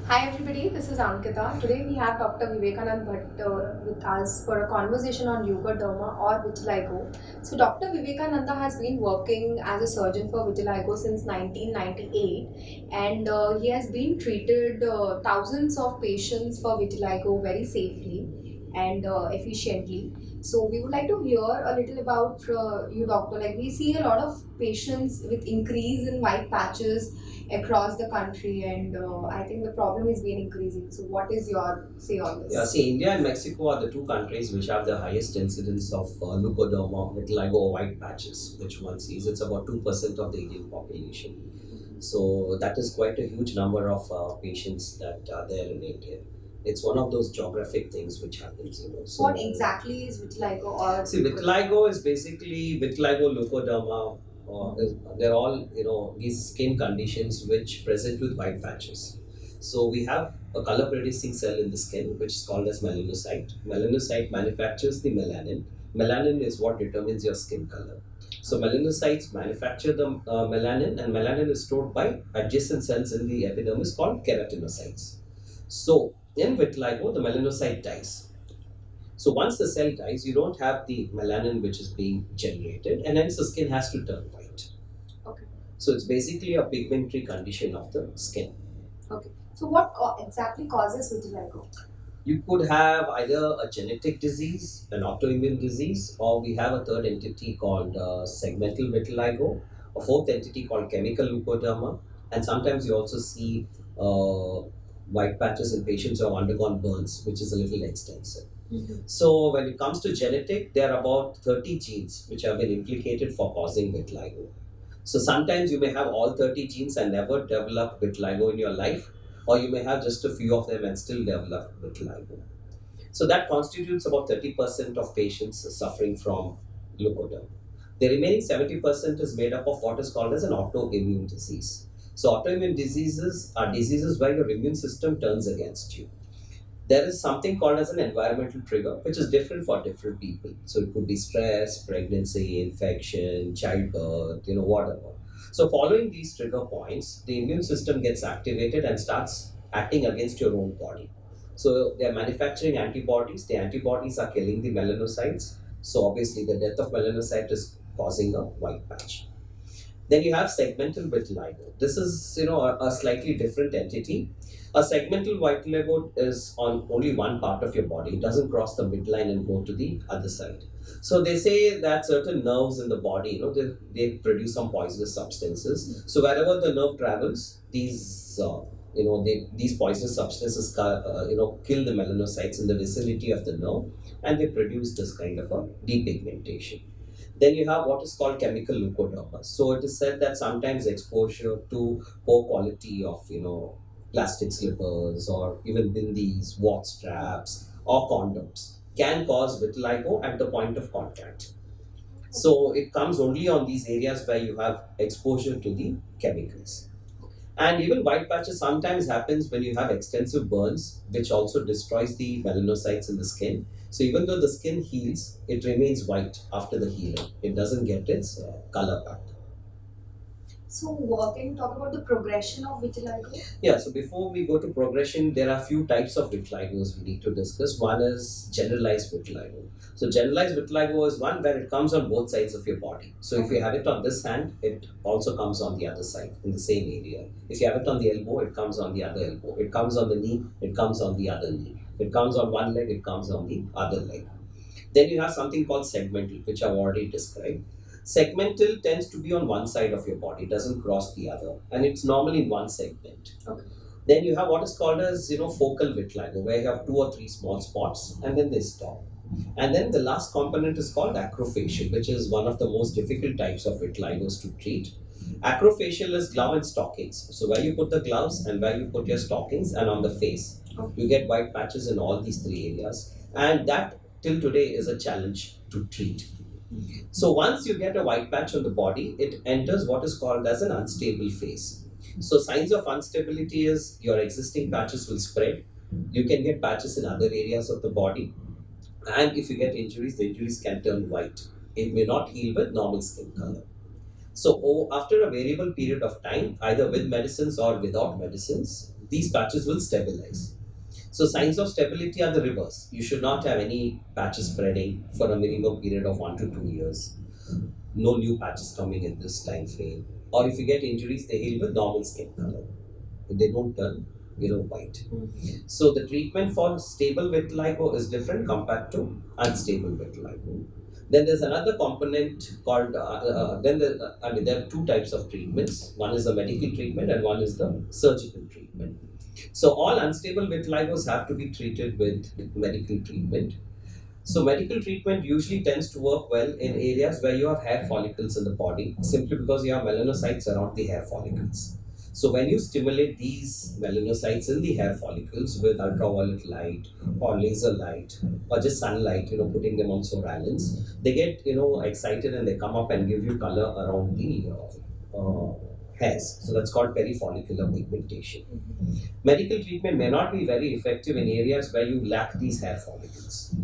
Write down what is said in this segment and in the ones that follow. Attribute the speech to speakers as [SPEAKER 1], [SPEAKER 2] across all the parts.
[SPEAKER 1] Hi everybody, this is Ankita. Today we have Dr. Vivekanandha Bhat with us for a conversation on Leucoderma or Vitiligo. So Dr. Vivekananda has been working as a surgeon for Vitiligo since 1998 and he has been treated thousands of patients for Vitiligo very safely and efficiently. So we would like to hear a little about you, doctor. Like we see a lot of patients with increase in white patches across the country, and I think the problem is been increasing. So what is your say on this?
[SPEAKER 2] Yeah, see, India and Mexico are the two countries which have the highest incidence of leucoderma, vitiligo, or white patches, which one sees. It's about 2% of the Indian population. So that is quite a huge number of patients that are there in India. It's one of those geographic things which happens. So
[SPEAKER 1] what exactly is vitiligo or
[SPEAKER 2] see, vitiligo is basically vitiligo, leucoderma. They're all these skin conditions which present with white patches. So we have a color producing cell in the skin which is called as melanocyte. Melanocyte manufactures the melanin. Melanin is what determines your skin color. So melanocytes manufacture the melanin, and melanin is stored by adjacent cells in the epidermis called keratinocytes. So in vitiligo, the melanocyte dies. So once the cell dies, you don't have the melanin which is being generated, and hence the skin has to turn white.
[SPEAKER 1] Okay.
[SPEAKER 2] So it's basically a pigmentary condition of the skin.
[SPEAKER 1] Okay. So what exactly causes vitiligo?
[SPEAKER 2] You could have either a genetic disease, an autoimmune disease, or we have a third entity called segmental vitiligo, a fourth entity called chemical leucoderma, and sometimes you also see white patches in patients who have undergone burns, which is a little extensive. Mm-hmm. So when it comes to genetic, there are about 30 genes which have been implicated for causing vitiligo. So sometimes you may have all 30 genes and never develop vitiligo in your life, or you may have just a few of them and still develop vitiligo. So that constitutes about 30% of patients suffering from leukoderma. The remaining 70% is made up of what is called as an autoimmune disease. So autoimmune diseases are diseases where your immune system turns against you. There is something called as an environmental trigger, which is different for different people. So it could be stress, pregnancy, infection, childbirth, whatever. So following these trigger points, the immune system gets activated and starts acting against your own body. So they are manufacturing antibodies. The antibodies are killing the melanocytes. So obviously the death of melanocyte is causing a white patch. Then you have segmental vitiligo. This is, a slightly different entity. A segmental vitiligo is on only one part of your body. It doesn't cross the midline and go to the other side. So they say that certain nerves in the body, they produce some poisonous substances. So wherever the nerve travels, these poisonous substances, kill the melanocytes in the vicinity of the nerve, and they produce this kind of a depigmentation. Then you have what is called chemical leucoderma. So it is said that sometimes exposure to poor quality of plastic slippers or even bindis, watch straps, or condoms can cause vitiligo at the point of contact. So it comes only on these areas where you have exposure to the chemicals. And even white patches sometimes happens when you have extensive burns, which also destroys the melanocytes in the skin. So even though the skin heals, it remains white after the healing. It doesn't get its color back.
[SPEAKER 1] So can you talk about the progression of vitiligo?
[SPEAKER 2] Yeah, so before we go to progression, there are a few types of vitiligos we need to discuss. One is generalized vitiligo. So generalized vitiligo is one where it comes on both sides of your body. So if you have it on this hand, it also comes on the other side in the same area. If you have it on the elbow, it comes on the other elbow. It comes on the knee, it comes on the other knee. It comes on one leg, it comes on the other leg. Then you have something called segmental, which I've already described. Segmental tends to be on one side of your body, doesn't cross the other, and it's normally in one segment. Okay. Then you have what is called as focal vitiligo, where you have 2 or 3 small spots, and then they stop. And then the last component is called acrofacial, which is one of the most difficult types of vitiligos to treat. Acrofacial is glove and stockings. So where you put the gloves and where you put your stockings and on the face, you get white patches in all these 3 areas, and that till today is a challenge to treat. So once you get a white patch on the body, it enters what is called as an unstable phase. So signs of instability is your existing patches will spread. You can get patches in other areas of the body. And if you get injuries, the injuries can turn white. It may not heal with normal skin color. So after a variable period of time, either with medicines or without medicines, these patches will stabilize. So signs of stability are the reverse. You should not have any patches spreading for a minimum period of 1 to 2 years. No new patches coming in this time frame. Or if you get injuries, they heal with normal skin color. They don't turn, white. So the treatment for stable vitiligo is different compared to unstable vitiligo. Then there's another component called. There are two types of treatments. One is the medical treatment, and one is the surgical treatment. So all unstable vitiligos have to be treated with medical treatment. So medical treatment usually tends to work well in areas where you have hair follicles in the body, simply because you have melanocytes around the hair follicles. So when you stimulate these melanocytes in the hair follicles with ultraviolet light or laser light or just sunlight, putting them on surveillance, they get, excited and they come up and give you color around the hairs. So that's called perifollicular pigmentation. Medical treatment may not be very effective in areas where you lack these hair follicles.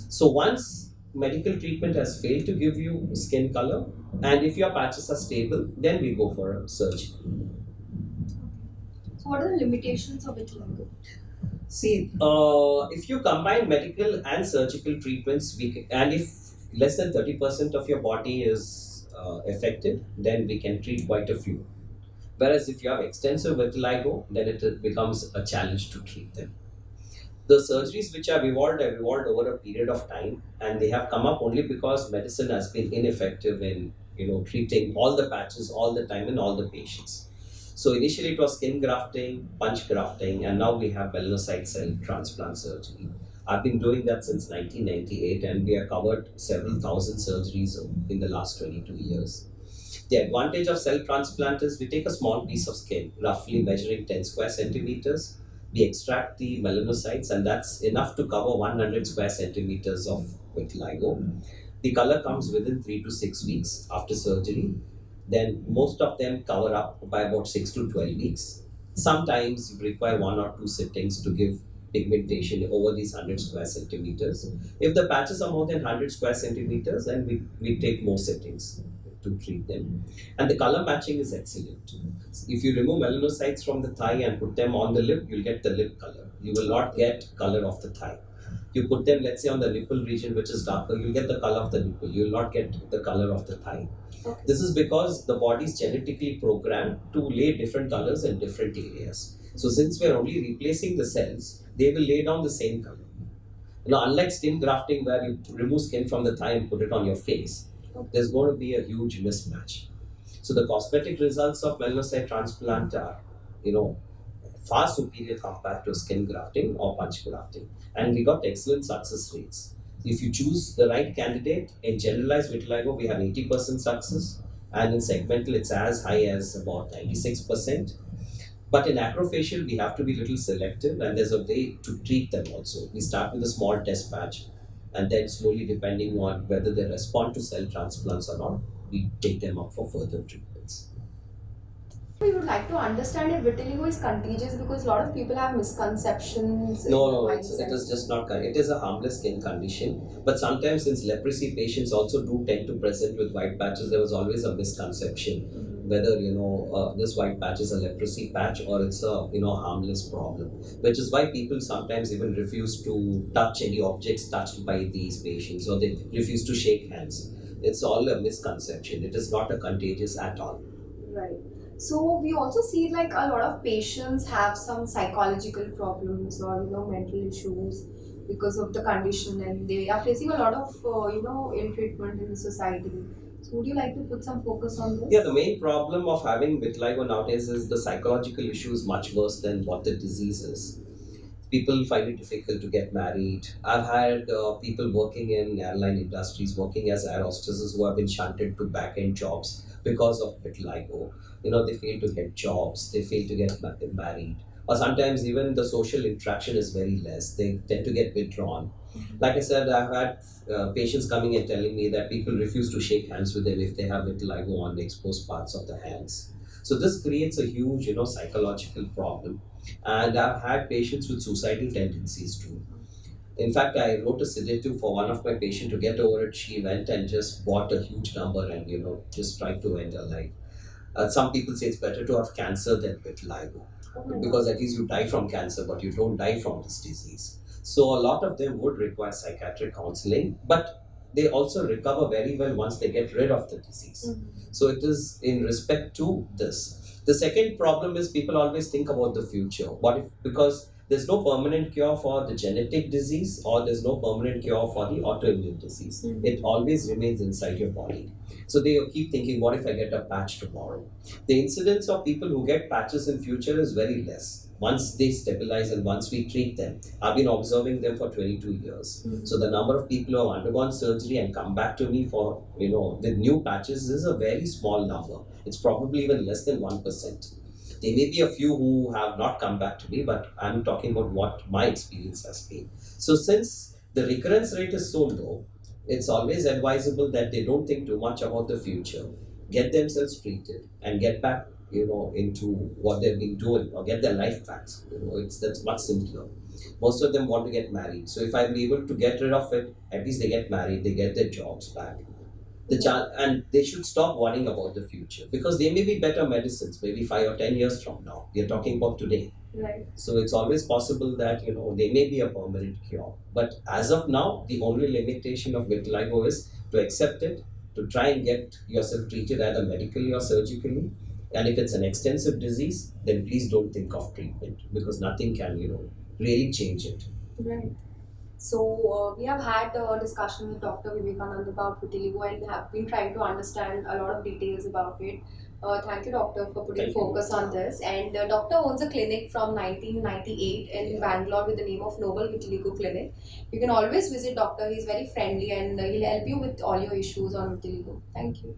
[SPEAKER 2] So once medical treatment has failed to give you skin color, and if your patches are stable, then we go for a surgery.
[SPEAKER 1] So what are the limitations of vitiligo?
[SPEAKER 2] See, if you combine medical and surgical treatments, and if less than 30% of your body is affected, then we can treat quite a few. Whereas if you have extensive vitiligo, then it becomes a challenge to treat them. The surgeries which have evolved over a period of time, and they have come up only because medicine has been ineffective in treating all the patches all the time in all the patients. So initially it was skin grafting, punch grafting, and now we have melanocyte cell transplant surgery. I've been doing that since 1998, and we have covered several thousand surgeries in the last 22 years. The advantage of cell transplant is we take a small piece of skin, roughly measuring 10 square centimeters. We extract the melanocytes, and that's enough to cover 100 square centimeters of vitiligo. The color comes within 3 to 6 weeks after surgery. Then most of them cover up by about 6 to 12 weeks. Sometimes you require 1 or 2 sittings to give pigmentation over these 100 square centimeters. If the patches are more than 100 square centimeters, then we take more sittings to treat them. And the color matching is excellent. If you remove melanocytes from the thigh and put them on the lip, you'll get the lip color. You will not get color of the thigh. You put them, let's say, on the nipple region, which is darker, you'll get the color of the nipple. You will not get the color of the thigh. Okay. This is because the body is genetically programmed to lay different colors in different areas. So since we're only replacing the cells, they will lay down the same color. Unlike skin grafting, where you remove skin from the thigh and put it on your face, there's going to be a huge mismatch. So the cosmetic results of melanocyte transplant are, far superior compared to skin grafting or punch grafting. And we got excellent success rates. If you choose the right candidate, in generalized vitiligo, we have 80% success. And in segmental, it's as high as about 96%. But in acrofacial, we have to be a little selective, and there's a way to treat them also. We start with a small test patch, and then slowly, depending on whether they respond to cell transplants or not, we take them up for further treatments.
[SPEAKER 1] We would like to understand if vitiligo is contagious, because a lot of people have misconceptions.
[SPEAKER 2] No, it is just not. It is a harmless skin condition. But sometimes, since leprosy patients also do tend to present with white patches, there was always a misconception whether this white patch is a leprosy patch or it's a harmless problem. Which is why people sometimes even refuse to touch any objects touched by these patients, or they refuse to shake hands. It's all a misconception. It is not a contagious at all.
[SPEAKER 1] Right. So we also see like a lot of patients have some psychological problems or mental issues because of the condition, and they are facing a lot of ill treatment in the society. So would you like to put some focus on this?
[SPEAKER 2] Yeah, the main problem of having vitiligo nowadays is the psychological issue is much worse than what the disease is. People find it difficult to get married. I've had people working in airline industries, working as air hostesses, who have been shunted to back-end jobs because of vitiligo. They fail to get jobs, they fail to get married, or sometimes even the social interaction is very less. They tend to get withdrawn. Like I said, I've had patients coming and telling me that people refuse to shake hands with them if they have vitiligo on the exposed parts of the hands. So this creates a huge, psychological problem. And I've had patients with suicidal tendencies too. In fact, I wrote a sedative for one of my patients to get over it. She went and just bought a huge number and, just tried to end her life. Some people say it's better to have cancer than vitiligo,
[SPEAKER 1] Oh my God.
[SPEAKER 2] because at least you die from cancer, but you don't die from this disease. So a lot of them would require psychiatric counseling, but they also recover very well once they get rid of the disease. So it is in respect to this. The second problem is people always think about the future. What if, because there's no permanent cure for the genetic disease, or there's no permanent cure for the autoimmune disease. It always remains inside your body. So they keep thinking, what if I get a patch tomorrow? The incidence of people who get patches in future is very less once they stabilize and once we treat them. I've been observing them for 22 years. So the number of people who have undergone surgery and come back to me for, with new patches is a very small number. It's probably even less than 1%. There may be a few who have not come back to me, but I'm talking about what my experience has been. So since the recurrence rate is so low, it's always advisable that they don't think too much about the future, get themselves treated, and get back, into what they've been doing, or get their life back. That's much simpler. Most of them want to get married. So if I'm able to get rid of it, at least they get married, they get their jobs back. And they should stop worrying about the future, because there may be better medicines, maybe 5 or 10 years from now. We are talking about today.
[SPEAKER 1] Right.
[SPEAKER 2] So it's always possible that there may be a permanent cure. But as of now, the only limitation of vitiligo is to accept it, to try and get yourself treated either medically or surgically. And if it's an extensive disease, then please don't think of treatment, because nothing can really change it.
[SPEAKER 1] Right. So we have had a discussion with Dr. Vivekananda about vitiligo and have been trying to understand a lot of details about it. Thank you, doctor, for putting
[SPEAKER 2] Thank you.
[SPEAKER 1] focus on this. And doctor owns a clinic from 1998 in Bangalore with the name of Noble Vitiligo Clinic. You can always visit doctor. He's very friendly and he'll help you with all your issues on vitiligo. Thank you.